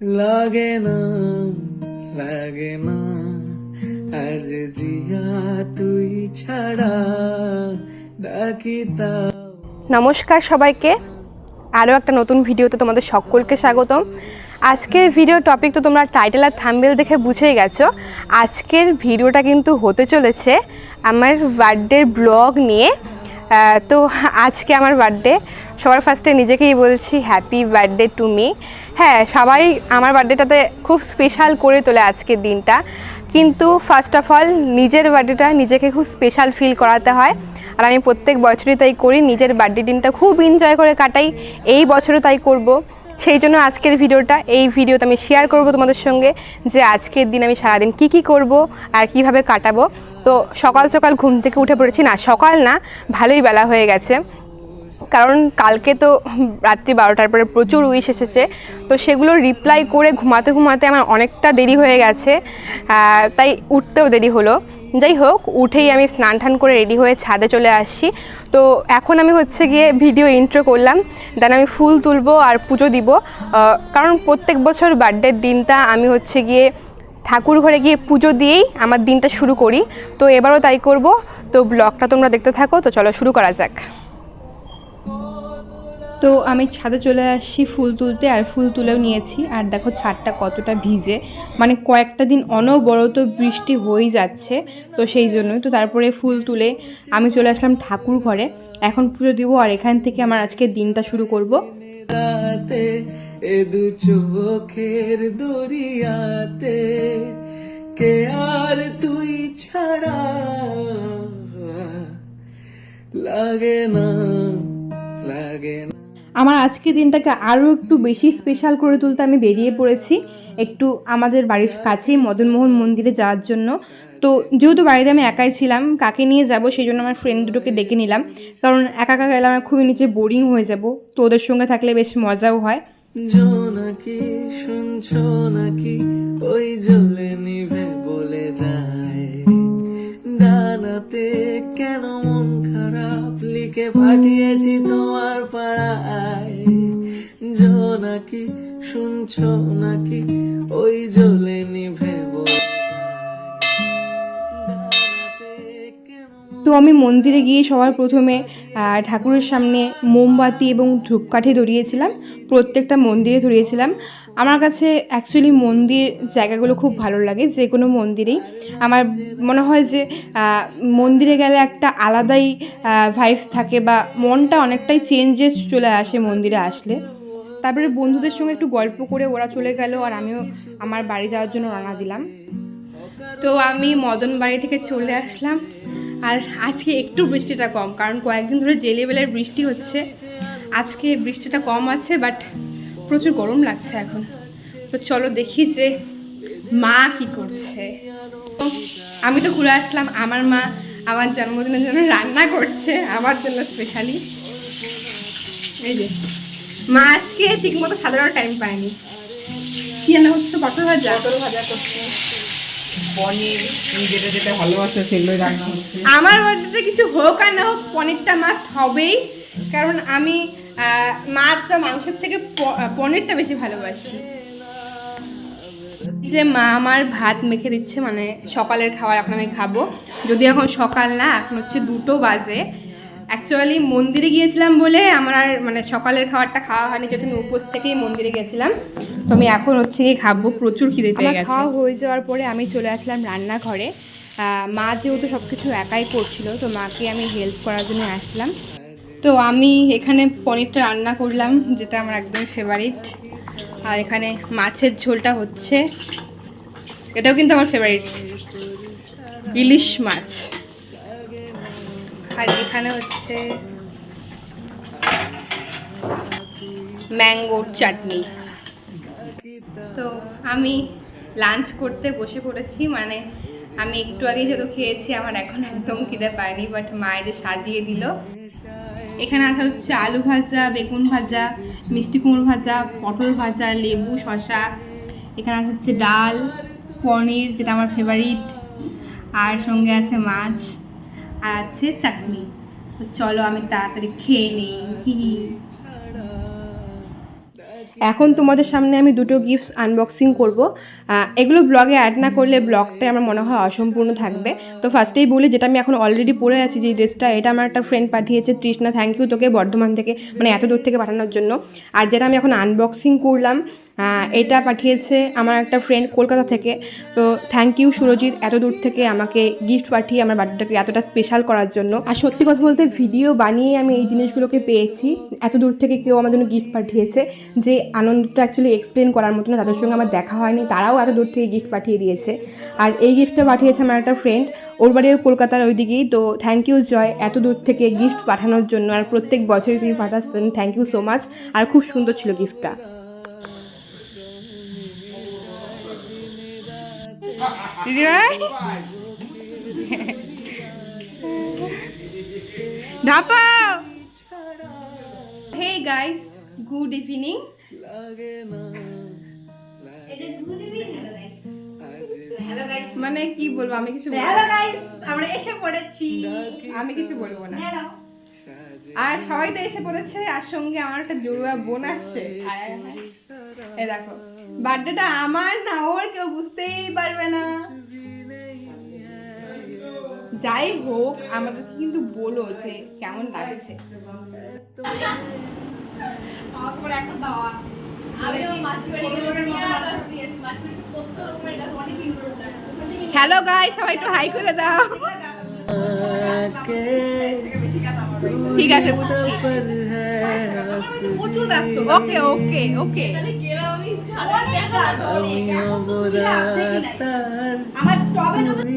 লাগে না লাগে না আজ জিয়া তুই ছাড়া ডাকি তা। নমস্কার সবাইকে, আরও একটা নতুন ভিডিওতে তোমাদের সকলকে স্বাগতম। আজকের ভিডিও টপিক তো তোমরা টাইটেল আর থাম্বনেল দেখে বুঝেই গেছো। আজকের ভিডিওটা কিন্তু হতে চলেছে আমার বার্থডের ব্লগ নিয়ে। তো আজকে আমার বার্থডে, সবার ফার্স্টে নিজেকেই বলছি হ্যাপি বার্থডে টু মি। হ্যাঁ, সবাই আমার বার্থডেটাতে খুব স্পেশাল করে তোলে আজকের দিনটা, কিন্তু ফার্স্ট অফ অল নিজের বার্থডেটা নিজেকে খুব স্পেশাল ফিল করাতে হয়। আর আমি প্রত্যেক বছরই তাই করি, নিজের বার্থডে দিনটা খুব এনজয় করে কাটাই। এই বছরও তাই করব। সেই জন্য আজকের ভিডিওটা, এই ভিডিওতে আমি শেয়ার করব তোমাদের সঙ্গে যে আজকের দিন আমি সারাদিন কি করব আর কিভাবে কাটাবো। তো সকাল সকাল ঘুম থেকে উঠে পড়েছি, না সকাল না, ভালোই বেলা হয়ে গেছে, কারণ কালকে তো রাত্রি 12টার পরে প্রচুর উইশ এসেছে। তো সেগুলো রিপ্লাই করে ঘুমাতে ঘুমাতে আমার অনেকটা দেরি হয়ে গেছে, তাই উঠতেও দেরি হলো। যাই হোক, উঠেই আমি স্নান টান করে রেডি হয়ে ছাদে চলে আসছি। তো এখন আমি গিয়ে ভিডিও ইন্ট্রো করলাম, দেন আমি ফুল তুলবো আর পুজো দিব। কারণ প্রত্যেক বছর বার্থডের দিনটা আমি গিয়ে ঠাকুর ঘরে গিয়ে পুজো দিয়েই আমার দিনটা শুরু করি। তো এবারও তাই করব। তো ব্লগটা তোমরা দেখতে থাকো। তো চলো শুরু করা যাক। তো আমি ছাদে চলে আসছি ফুল তুলতে, আর ফুল তুলেও নিয়েছি। আর দেখো ছাদটা কতটা ভিজে, মানে কয়েকটা দিন অনবরত বৃষ্টি হয়েই যাচ্ছে। তো সেই জন্যই তো তারপরে ফুল তুলে আমি চলে আসলাম ঠাকুর ঘরে। এখন পুজো দিব আর এখান থেকে আমার আজকের দিনটা শুরু করব। রাতে এ দু চোখের দরিয়াতে কে আর তুই ছাড়া লাগে না লাগে না। আমার আজকের দিনটাকে আরও একটু বেশি স্পেশাল করে তুলতে আমি বেরিয়ে পড়েছি একটু আমাদের বাড়ির কাছেই মদনমোহন মন্দিরে যাওয়ার জন্য। তো যেহেতু বাড়িতে আমি একাই ছিলাম, কাকে নিয়ে যাব সেই জন্য আমার ফ্রেন্ড দুটোকে ডেকে নিলাম, কারণ একা একা গেলে আমার খুবই নিচে বোরিং হয়ে যাব। তো ওদের সঙ্গে থাকলে বেশ মজাও হয়। জোনাকি শুনছো নাকি ওই জ্বলে নিভে বলে যায় ডানাতে কেন মন খারাপ লিখে পাঠিয়েছি তোমার পাড়ায়। জোনাকি শুনছো নাকি ওই জ্বলে নিভে বলে ডানাতে কেন। তো আমি মন্দিরে গিয়ে সবার প্রথমে ঠাকুরের সামনে মোমবাতি এবং ধূপকাঠি ধরিয়েছিলাম। প্রত্যেকটা মন্দিরে ধরিয়েছিলাম। আমার কাছে অ্যাকচুয়ালি মন্দির জায়গাগুলো খুব ভালো লাগে, যে কোনো মন্দিরেই। আমার মনে হয় যে মন্দিরে গেলে একটা আলাদাই ভাইবস থাকে, বা মনটা অনেকটাই চেঞ্জেস চলে আসে মন্দিরে আসলে। তারপরে বন্ধুদের সঙ্গে একটু গল্প করে ওরা চলে গেল, আর আমিও আমার বাড়ি যাওয়ার জন্য রওনা দিলাম। তো আমি মদন বাড়ি থেকে চলে আসলাম। আর আজকে একটু বৃষ্টিটা কম, কারণ কয়েকদিন ধরে যে লেভেলের বৃষ্টি হচ্ছে, আজকে বৃষ্টিটা কম আছে, বাট প্রচুর গরম লাগছে এখন। তো চলো দেখি যে মা কি করছে। তো আমি তো ঘুরে আসলাম, আমার মা আমার জন্মদিনের জন্য রান্না করছে আমার জন্য স্পেশালি। এই যে মা আজকে ঠিক মতো সাধারণ টাইম পায়নি। কি রান্না হচ্ছে? পটল ভাজা। পটল ভাজা করছে, পনির, তুমি যেটা যেটা ভালোবাসো সেগুলোই রান্না হচ্ছে। আমার বাড়িতে কিছু হোক আর না হোক পনিরটা মাস্ট হবেই, কারণ আমি মাছ বা মাংসের থেকে পনিরটা বেশি ভালোবাসি। যে মা আমার ভাত মেখে দিচ্ছে, মানে সকালের খাবার এখন আমি খাবো। যদি এখন সকাল না, এখন হচ্ছে 2টো বাজে। অ্যাকচুয়ালি মন্দিরে গিয়েছিলাম বলে আমার আর মানে সকালের খাবারটা খাওয়া হয়নি, যেহেতু আমি উপোস থেকেই মন্দিরে গেছিলাম। তো আমি এখন গিয়ে খাবো, প্রচুর খিদে পেয়ে গেছে। খাওয়া হয়ে যাওয়ার পরে আমি চলে আসলাম রান্নাঘরে। মা যেহেতু সব কিছু একাই করছিল, তো মাকে আমি হেল্প করার জন্য আসলাম। তো আমি এখানে পনিরটা রান্না করলাম, যেটা আমার একদমই ফেভারিট। আর এখানে মাছের ঝোলটা হচ্ছে, এটাও কিন্তু আমার ফেভারিট, ইলিশ মাছ। আর এখানে হচ্ছে ম্যাঙ্গোর চাটনি। তো আমি লাঞ্চ করতে বসে পড়েছি, মানে আমি একটু আগে যেহেতু খেয়েছি, আমার এখন একদম খিদে পায়নি, বাট মায়ের যে সাজিয়ে দিল। এখানে আছে হচ্ছে আলু ভাজা, বেগুন ভাজা, মিষ্টি কুমড়ো ভাজা, পটল ভাজা, লেবু, শসা। এখানে আছে হচ্ছে ডাল, পনির যেটা আমার ফেভারিট, আর সঙ্গে আছে মাছ, আর আছে চাটনি। তো চলো আমি তাড়াতাড়ি খেয়ে নিই। এখন তোমাদের সামনে আমি দুটো গিফট আনবক্সিং করব। এগুলো ব্লগে অ্যাড না করলে ব্লগটাই আমার মনে হয় অসম্পূর্ণ থাকবে। তো ফার্স্টেই বলি, যেটা আমি এখন অলরেডি পরে আছি যে ড্রেসটা, এটা আমার একটা ফ্রেন্ড পাঠিয়েছে, তৃষ্ণা, থ্যাংক ইউ তোকে বর্ধমান থেকে, মানে এত দূর থেকে পাঠানোর জন্য। আর যেটা আমি এখন আনবক্সিং করলাম, এটা পাঠিয়েছে আমার একটা ফ্রেন্ড কলকাতা থেকে। তো থ্যাংক ইউ সুরজিৎ, এত দূর থেকে আমাকে গিফট পাঠিয়ে আমার বার্থডেটাকে এতটা স্পেশাল করার জন্য। আর সত্যি কথা বলতে ভিডিও বানিয়ে আমি এই জিনিসগুলোকে পেয়েছি। এত দূর থেকে কেউ আমার জন্য গিফট পাঠিয়েছে, যে আনন্দটা অ্যাকচুয়ালি এক্সপ্লেন করার মতো না। তাদের সঙ্গে আমার দেখা হয়নি, তারাও এত দূর থেকে গিফট পাঠিয়ে দিয়েছে। আর এই গিফটটা পাঠিয়েছে আমার একটা ফ্রেন্ড, ওর বাড়িও কলকাতার ওইদিকেই। তো থ্যাংক ইউ জয়, এত দূর থেকে গিফট পাঠানোর জন্য। আর প্রত্যেক বছরই তুমি পাঠাস, থ্যাংক ইউ সো মাচ। আর খুব সুন্দর ছিল গিফটটা। দিদিভাই ঢাপা। Hey guys, good evening. মানে কি বলবো, আমি কিছু হ্যালো গাইস, আমরা এসে পড়েছি। আমি কিছু বলবো না। আর সবাই তো এসে পড়েছে, আর সঙ্গে আমার একটা জড়ুয়া বোন আসছে। এই দেখো, বার্থডেটা আমার না ওর, কেউ বুঝতেই পারবে না। যাই হোক, আমাদের কিন্তু বলো যে কেমন লাগছে। হ্যালো গাই, সবাই একটু হাই করে দাও। ঠিক আছে, বুঝছি। প্রচুর ব্যস্ত। ওকে ওকে ওকে।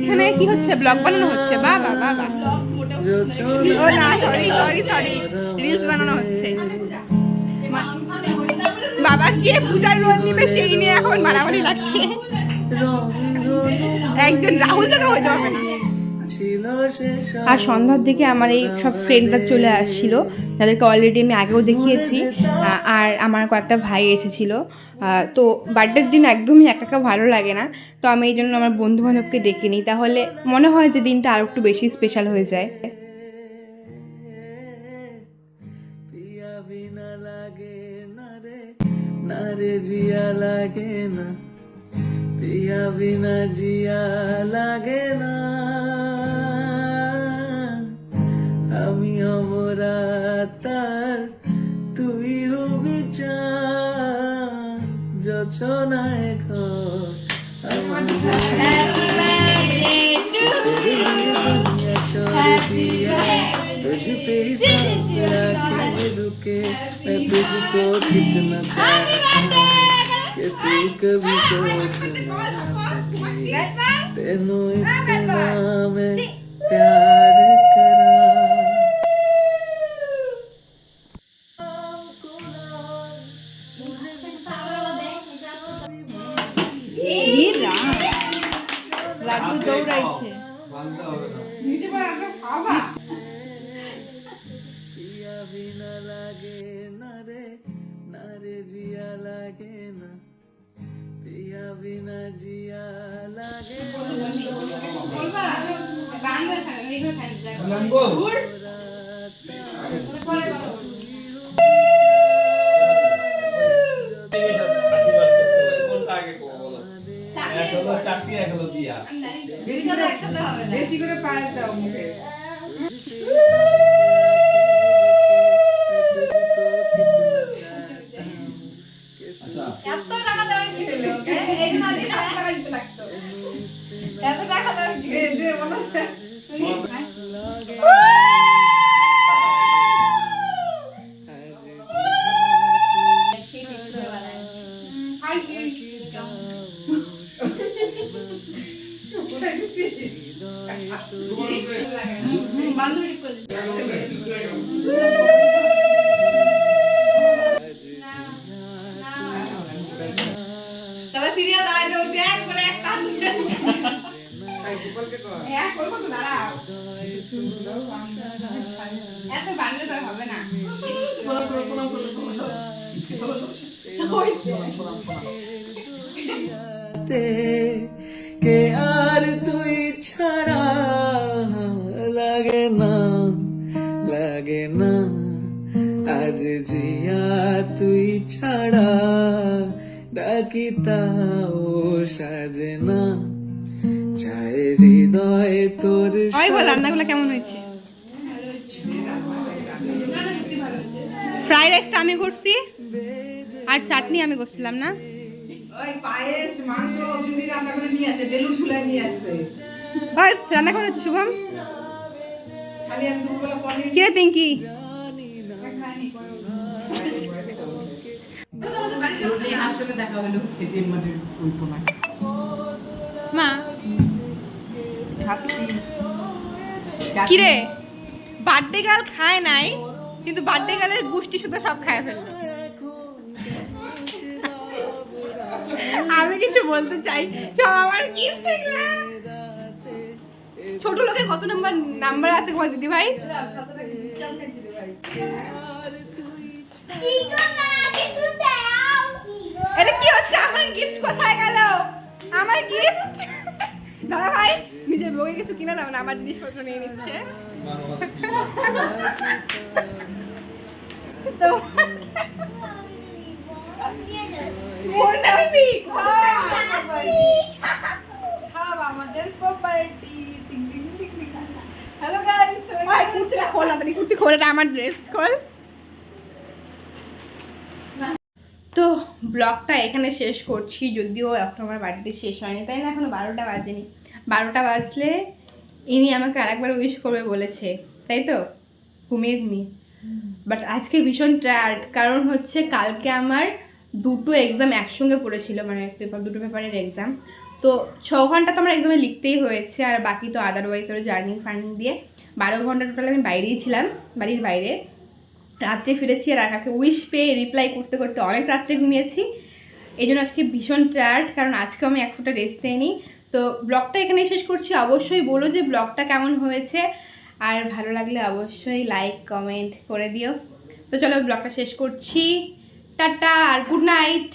এখানে কি হচ্ছে? ব্লগ বানানো হচ্ছে? বাবা বাবা। ও না, সরি সরি সরি, রিলস বানানো হচ্ছে। বাবা কে পূজার রোল নিবে সেই নিয়ে এখন মারামারি লাগছে। একজন রাহুল দাদা হইতে হবে না। আর সন্ধ্যার দিকে আমার এই সব ফ্রেন্ডরা চলে আসছিল, যাদেরকে অলরেডি আমি আগেও দেখিয়েছি। আর আমার কয়েকটা ভাই এসেছিল। তো বার্থডের দিন একদমই একা একা ভালো লাগে না। তো আমি এই জন্য আমার বন্ধু বান্ধবকে ডেকে নিই, তাহলে মনে হয় যে দিনটা আর একটু বেশি স্পেশাল হয়ে যায়। জিয়া লাগে না, পিয়া বিনা জিয়া লাগে না। আমি হব রাতার, তুই হবি চাঁদ, যোছনায় ঘর আমাদের। दुनिया छोड़ दिया, तुझ पे ही सांस आके रुके, मैं तुझको कितना चाहता कि तू कभी सोच ना सके, तेनू इतना मैं प्यार करा। লাড্ডু দৌড়াইছে। पिया बिना लागे ना रे, ना रे जिया लागे ना, पिया बिना जिया लागे বেশি করে পায়ে দাও মুখে। এত টাকা দেওয়ার কি হলো? এই না দিয়ে টাকা দিতে লাগতো। এত টাকা দেওয়ার কি? দে বলো। বান্ধবী তাহলে সিরিয়াল দাঁড়াই দেবো, এক করে এক কান এত বানলে তো হবে না। के यार तुई छड़ा लागे ना, लागे ना। आज আজ জিয়া তুই ছাড়া ডাকি তাও সাজে না, চায় হৃদয় তোর আমি বল রান্নাগুলো কেমন হয়েছে? ফ্রাইড রাইসটা আমি করছি আর চাটনি আমি করছিলাম না? ওই পায়েস মাংস দিদি রান্না করে নিয়ে আসে, বেলুন ফুলে নিয়ে আসে। আর রান্না করেছি শুভম? খালি আমি দুপুরবেলা পনির কিরে পিঙ্কি? আসলে দেখা হলো এটিএম মাঠের ওই কোনায়। মা খাচ্ছি কিরে বার্থডে গার্ল খায় নাই কিন্তু বার্থডে গার্লের গোষ্ঠী শুধু সব খায় ফেললো। আমি কিছু বলতে চাই, সব আমার গিফট দেখলাম। ছোট লোকের কত নাম্বার আছে তোমার দিদি ভাই? এটা কি হচ্ছে? আমার গিফট কোথায় গেল? আমার গিফট দাদা ভাই নিজের বউকে কিছু কিনে দাও না, আমার জিনিসপত্র নিয়ে নিচ্ছে। তো আমাদের প্রপার্টি। হ্যালো গাইস, কুর্তিটা খোল না, কুর্তি খোল, এটা আমার ড্রেস খোল। তো ব্লগটা এখানে শেষ করছি, যদিও এখন আমার বাড়িতে শেষ হয়নি, তাই না? এখনো 12টা বাজেনি। 12টা বাজলে ইনি আমাকে আরেকবার উইশ করবে বলেছে, তাই তো? ঘুমিয়ে ঘুমিয়ে। বাট আজকে ভীষণ টায়ার্ড, কারণ হচ্ছে কালকে আমার দুটো এক্সাম একসঙ্গে পড়েছিল, মানে দুটো পেপারের এক্সাম। তো 6 ঘন্টা তো আমার এক্সামে লিখতেই হয়েছে, আর বাকি তো আদারওয়াইজ ওরা জার্নিং ফার্নিং দিয়ে 12 ঘন্টা টোটাল আমি বাইরেই ছিলাম, বাড়ির বাইরে। রাত্রে ফিরেছি আর আকাকে উইশ পেয়ে রিপ্লাই করতে করতে অনেক রাত্রে ঘুমিয়েছি। এই জন্য আজকে ভীষণ টায়ার্ড, কারণ আজকে আমি এক ফোঁটা রেস্ট নিইনি। তো ব্লগটা এখানেই শেষ করছি। অবশ্যই বলো যে ব্লগটা কেমন হয়েছে, আর ভালো লাগলে অবশ্যই লাইক কমেন্ট করে দিও। তো চলো ব্লগটা শেষ করছি, টাটা আর গুড নাইট।